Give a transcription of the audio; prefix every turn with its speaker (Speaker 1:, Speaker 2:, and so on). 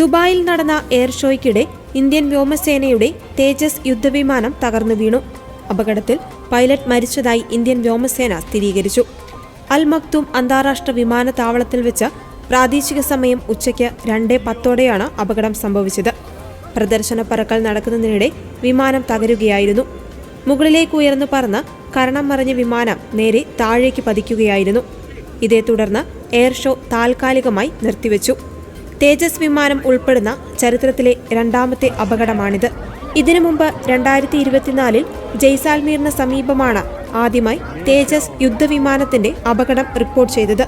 Speaker 1: ദുബായിൽ നടന്ന air ഷോയ്ക്കിടെ Indian വ്യോമസേനയുടെ തേജസ് യുദ്ധവിമാനം തകർന്നു വീണു. അപകടത്തിൽ പൈലറ്റ് മരിച്ചതായി ഇന്ത്യൻ വ്യോമസേന സ്ഥിരീകരിച്ചു. അൽ മക്തൂം അന്താരാഷ്ട്ര വിമാനത്താവളത്തിൽ വെച്ച് പ്രാദേശിക സമയം ഉച്ചയ്ക്ക് 2:10 അപകടം സംഭവിച്ചത്. പ്രദർശന പറക്കൽ നടക്കുന്നതിനിടെ വിമാനം തകരുകയായിരുന്നു. മുകളിലേക്ക് ഉയർന്നു പറന്ന് കരണം മറിഞ്ഞ വിമാനം നേരെ താഴേക്ക് പതിക്കുകയായിരുന്നു. ഇതേ തുടർന്ന് എയർ ഷോ താൽക്കാലികമായി നിർത്തിവെച്ചു. തേജസ് വിമാനം ഉൾപ്പെടുന്ന ചരിത്രത്തിലെ രണ്ടാമത്തെ അപകടമാണിത്. ഇതിനു മുമ്പ് 2024 ജയ്സാൽമീറിന് സമീപമാണ് ആദ്യമായി തേജസ് യുദ്ധവിമാനത്തിന്റെ അപകടം റിപ്പോർട്ട് ചെയ്തത്.